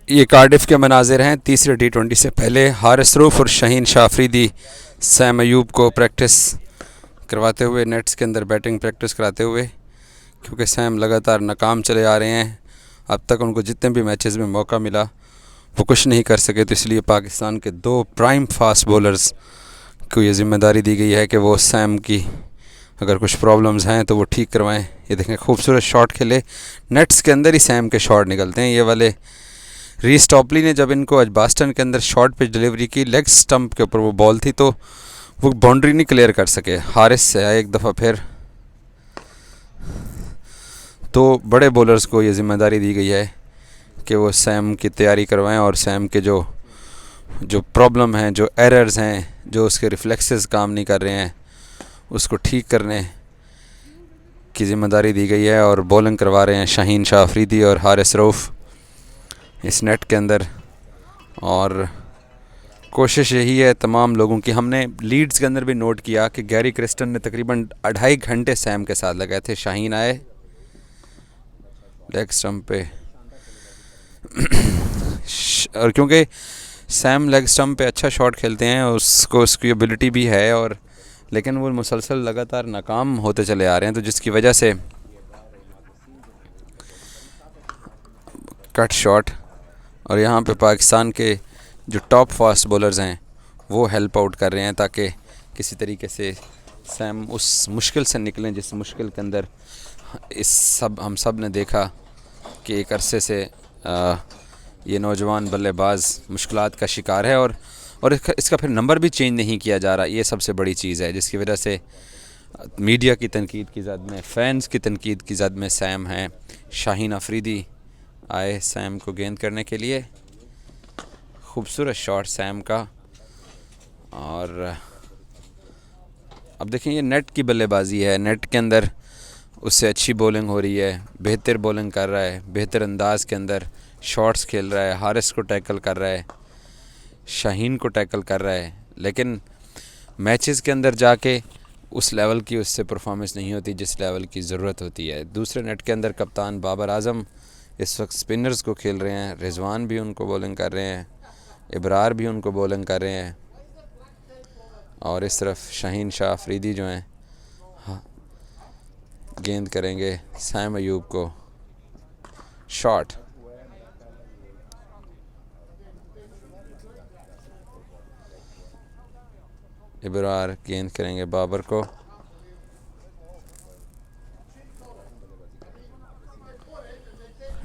ये कार्डिफ के मनाजिर हैं। तीसरे T20 से पहले हारिस रऊफ़ और शाहीन शाह अफरीदी सैम अयूब को प्रैक्टिस करवाते हुए, नेट्स के अंदर बैटिंग प्रैक्टिस कराते हुए, क्योंकि सैम लगातार नाकाम चले आ रहे हैं। अब तक उनको जितने भी मैचेस में मौका मिला वो कुछ नहीं कर सके, तो इसलिए पाकिस्तान के दो प्राइम फास्ट बॉलर्स को ये ज़िम्मेदारी दी गई है कि वो सैम की अगर कुछ प्रॉब्लम्स हैं तो वो ठीक करवाएं। ये देखें, खूबसूरत शॉट खेले, नेट्स के अंदर ही सैम के शॉट निकलते हैं ये वाले। रीस टॉपली ने जब इनको एजबास्टन के अंदर शॉर्ट पिच डिलीवरी की, लेग स्टंप के ऊपर वो बॉल थी, तो वो बाउंड्री नहीं क्लियर कर सके। हारिस से आए एक दफ़ा फिर। तो बड़े बॉलर्स को ये ज़िम्मेदारी दी गई है कि वो सैम की तैयारी करवाएं और सैम के जो प्रॉब्लम हैं, जो एरर्स हैं, जो उसके रिफ्लेक्सेस काम नहीं कर रहे हैं, उसको ठीक करने की ज़िम्मेदारी दी गई है। और बॉलिंग करवा रहे हैं शाहीन शाह अफरीदी और हारिस रऊफ़ इस नेट के अंदर। और कोशिश यही है तमाम लोगों की। हमने लीड्स के अंदर भी नोट किया कि गैरी क्रिस्टन ने तकरीबन 2.5 घंटे सैम के साथ लगाए थे। शाहीन आए लेग स्टंप पे और क्योंकि सैम लेग स्टंप पे अच्छा शॉट खेलते हैं, उसको उसकी एबिलिटी भी है, और लेकिन वो मुसलसल लगातार नाकाम होते चले आ रहे हैं, तो जिसकी वजह से कट शॉट। और यहाँ पे पाकिस्तान के जो टॉप फास्ट बॉलर्स हैं वो हेल्प आउट कर रहे हैं ताकि किसी तरीके से सैम उस मुश्किल से निकलें जिस मुश्किल के अंदर हम सब ने देखा कि एक अरसे से ये नौजवान बल्लेबाज मुश्किलात का शिकार है। और इसका फिर नंबर भी चेंज नहीं किया जा रहा। ये सबसे बड़ी चीज़ है जिसकी वजह से मीडिया की तनकीद की ज़द में, फ़ैन्स की तनकीद की ज़द में सैम हैं। शाहीन अफरीदी आए सैम को गेंद करने के लिए। खूबसूरत शॉट सैम का। और अब देखें, ये नेट की बल्लेबाजी है, नेट के अंदर उससे अच्छी बॉलिंग हो रही है, बेहतर बॉलिंग कर रहा है, बेहतर अंदाज के अंदर शॉट्स खेल रहा है, हारिस को टैकल कर रहा है, शाहीन को टैकल कर रहा है। लेकिन मैचेस के अंदर जाके उस लेवल की उससे परफॉर्मेंस नहीं होती जिस लेवल की ज़रूरत होती है। दूसरे नेट के अंदर कप्तान बाबर आज़म इस वक्त स्पिनर्स को खेल रहे हैं। रिजवान भी उनको बॉलिंग कर रहे हैं, इब्रार भी उनको बॉलिंग कर रहे हैं, और इस तरफ शाहीन शाह अफरीदी जो हैं गेंद करेंगे सैम अयूब को शॉट। इब्रार गेंद करेंगे बाबर को।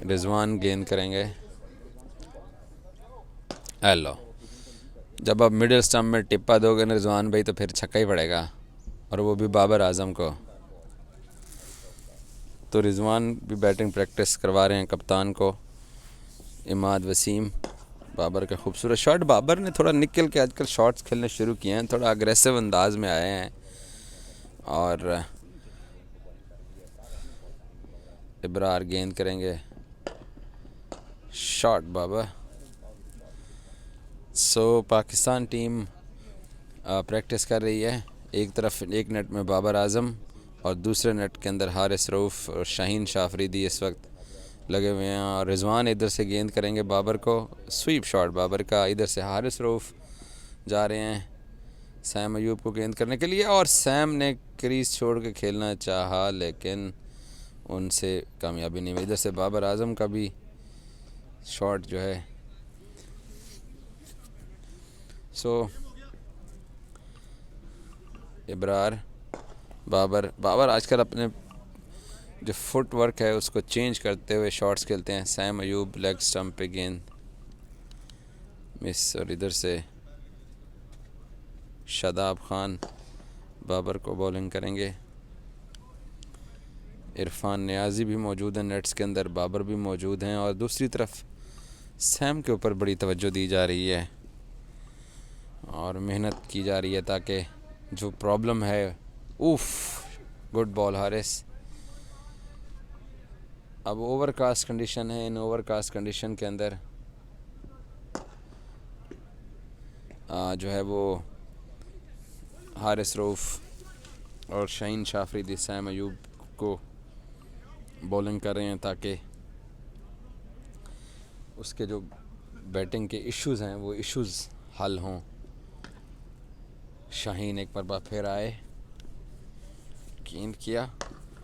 रिजवान गेंद करेंगे। हेलो, जब आप मिडिल स्टंप में टिप्पा दोगे ना रिजवान भाई, तो फिर छक्का ही पड़ेगा, और वो भी बाबर आज़म को। तो रिजवान भी बैटिंग प्रैक्टिस करवा रहे हैं कप्तान को। इमाद वसीम, बाबर का खूबसूरत शॉट। बाबर ने थोड़ा निकल के आजकल शॉट्स खेलने शुरू किए हैं, थोड़ा अग्रेसिव अंदाज में आए हैं। और इब्रार गेंद करेंगे shot Babar. Pakistan team practice कर रही है। एक तरफ एक नेट में बाबर आज़म और दूसरे नेट के अंदर हारिस रऊफ़ और शाहीन शाह अफरीदी इस वक्त लगे हुए हैं। और रिजवान इधर से गेंद करेंगे बाबर को, स्वीप शॉट बाबर का। इधर से हारिस रऊफ़ जा रहे हैं सैम अयूब को गेंद करने के लिए, और सैम ने क्रीज छोड़ के खेलना चाहा लेकिन उनसे कामयाबी नहीं मिली। इधर से बाबर आज़म का भी शॉट जो है। इब्रार, बाबर आजकल अपने जो फुट वर्क है उसको चेंज करते हुए शॉट्स खेलते हैं। सैम अयूब लेग स्टंप पे गेंद मिस, और इधर से शादाब खान बाबर को बॉलिंग करेंगे। इरफान नियाज़ी भी मौजूद हैं नेट्स के अंदर, बाबर भी मौजूद हैं, और दूसरी तरफ सैम के ऊपर बड़ी तवज्जो दी जा रही है और मेहनत की जा रही है ताकि जो प्रॉब्लम है। Good ball Haris. अब ओवरकास्ट कंडीशन है, इन ओवरकास्ट कंडीशन के अंदर जो है वो हारिस रऊफ़ और शाहीन शाह अफरीदी सैम अयूब को बॉलिंग कर रहे हैं ताकि उसके जो बैटिंग के इश्यूज़ हैं वो इश्यूज़ हल हों। शाहीन एक मरबा फिर आए, गेंद किया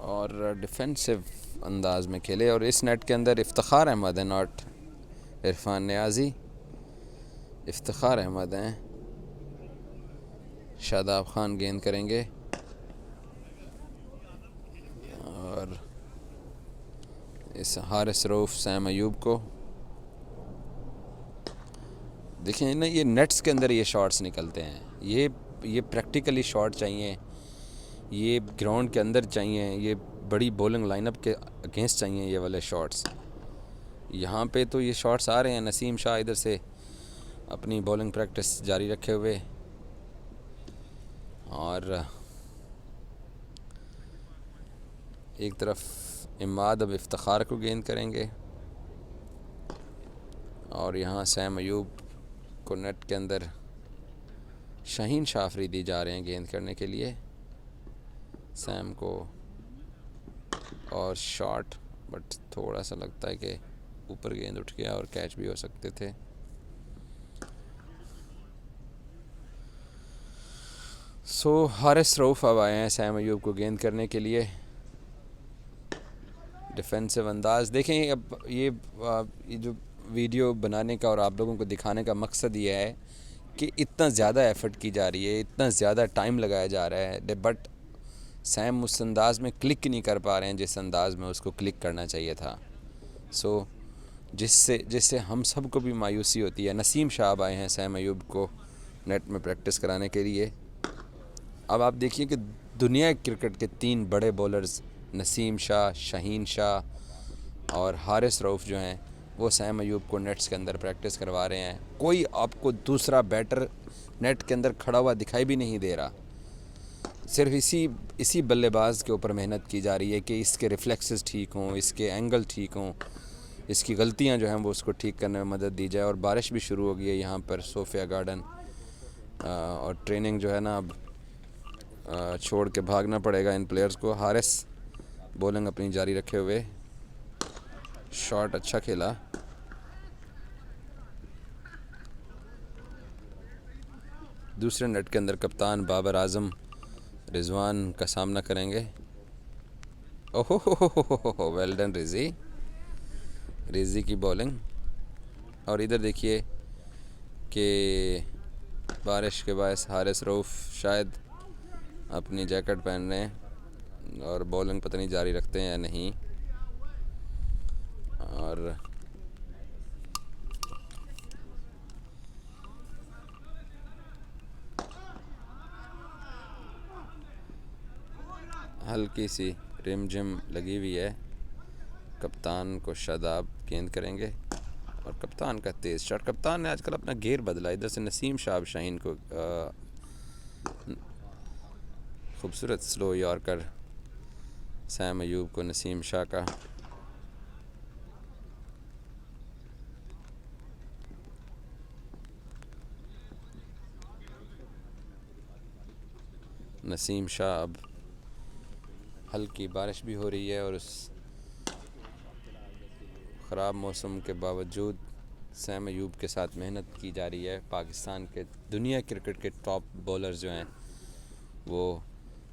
और डिफेंसिव अंदाज में खेले। और इस नेट के अंदर इफ्तिखार अहमद है, नॉट इरफान नियाज़ी। इफ्तिखार अहमद हैं। शादाब खान गेंद करेंगे और इस हारिस रऊफ़ सैम अयूब को देखिए ना, ये नेट्स के अंदर ये शॉट्स निकलते हैं। ये प्रैक्टिकली शॉट चाहिए, ये ग्राउंड के अंदर चाहिए, ये बड़ी बॉलिंग लाइनअप के अगेंस्ट चाहिए ये वाले शॉट्स। यहाँ पे तो ये शॉट्स आ रहे हैं। नसीम शाह इधर से अपनी बॉलिंग प्रैक्टिस जारी रखे हुए और एक तरफ इमाद अब इफ्तिखार को गेंद करेंगे और यहाँ सैम अयूब को नेट के अंदर शाहीन शाह अफरीदी जा रहे हैं गेंद करने के लिए सैम को। और शॉट, बट थोड़ा सा लगता है कि ऊपर गेंद उठ गया और कैच भी हो सकते थे। हारिस रऊफ़ अब आए हैं सैम अयूब को गेंद करने के लिए। डिफेंसिव अंदाज देखें। अब ये जो वीडियो बनाने का और आप लोगों को दिखाने का मकसद ये है कि इतना ज़्यादा एफ़र्ट की जा रही है, इतना ज़्यादा टाइम लगाया जा रहा है, बट सैम उस अंदाज़ में क्लिक नहीं कर पा रहे हैं जिस अंदाज़ में उसको क्लिक करना चाहिए था। जिससे हम सब को भी मायूसी होती है। नसीम शाह आए हैं सैम अयूब को नेट में प्रैक्टिस कराने के लिए। अब आप देखिए कि दुनिया क्रिकेट के 3 बड़े बॉलर्स नसीम शाह, शाहीन शाह और हारिस रऊफ़ जो हैं वो सैम अयूब को नेट्स के अंदर प्रैक्टिस करवा रहे हैं। कोई आपको दूसरा बैटर नेट के अंदर खड़ा हुआ दिखाई भी नहीं दे रहा। सिर्फ इसी बल्लेबाज के ऊपर मेहनत की जा रही है कि इसके रिफ्लेक्सेस ठीक हों, इसके एंगल ठीक हों, इसकी गलतियां जो हैं वो उसको ठीक करने में मदद दी जाए। और बारिश भी शुरू हो गई है यहाँ पर सोफिया गार्डन, और ट्रेनिंग जो है ना अब छोड़ के भागना पड़ेगा इन प्लेयर्स को। हारिस बॉलिंग अपनी जारी रखे हुए, शॉट अच्छा खेला। दूसरे नेट के अंदर कप्तान बाबर आजम रिजवान का सामना करेंगे। ओहो, वेल डन रिजी की बॉलिंग। और इधर देखिए कि बारिश के बायस हारिस रऊफ़ शायद अपनी जैकेट पहन रहे हैं और बॉलिंग पता नहीं जारी रखते हैं या नहीं। और हल्की सी रिम जिम लगी हुई है। कप्तान को शादाब गेंद करेंगे और कप्तान का तेज़ शॉट। कप्तान ने आजकल अपना गेयर बदला। इधर से नसीम शाह शाहीन को खूबसूरत स्लो यॉर्कर सैम अयूब को नसीम शाह का। नसीम शाह अब हल्की बारिश भी हो रही है और उस ख़राब मौसम के बावजूद सैम अयूब के साथ मेहनत की जा रही है। पाकिस्तान के दुनिया क्रिकेट के टॉप बॉलर्स जो हैं वो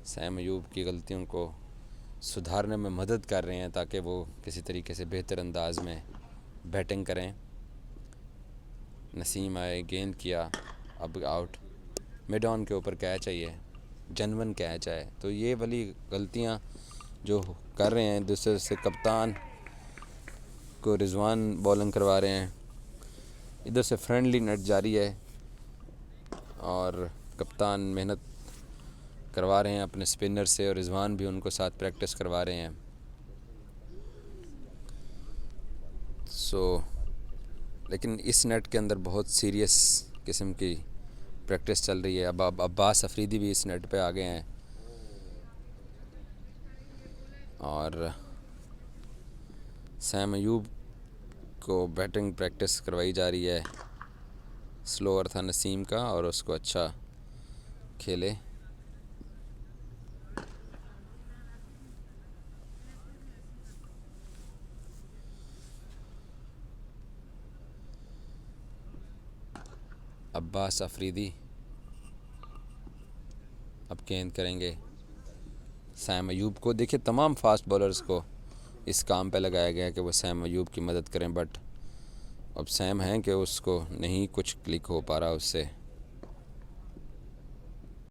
सैम अयूब की गलतियों को सुधारने में मदद कर रहे हैं ताकि वो किसी तरीके से बेहतर अंदाज में बैटिंग करें। नसीम आए, गेंद किया, अब आउट। मिड ऑन के ऊपर कैच चाहिए, जनवन कैच है। तो ये वाली गलतियां जो कर रहे हैं दूसरे से कप्तान को रिजवान बॉलिंग करवा रहे हैं। इधर से फ्रेंडली नेट जारी है और कप्तान मेहनत करवा रहे हैं अपने स्पिनर से और रिजवान भी उनको साथ प्रैक्टिस करवा रहे हैं। लेकिन इस नेट के अंदर बहुत सीरियस किस्म की प्रैक्टिस चल रही है। अब अब्बास अफरीदी भी इस नेट पे आ गए हैं और सैम अयूब को बैटिंग प्रैक्टिस करवाई जा रही है। स्लोअर था नसीम का और उसको अच्छा खेले। अब्बास अफरीदी अब गेंद करेंगे सैम अयूब को। देखिए तमाम फास्ट बॉलर्स को इस काम पे लगाया गया कि वो सैम अयूब की मदद करें, बट अब सैम हैं कि उसको नहीं कुछ क्लिक हो पा रहा उससे।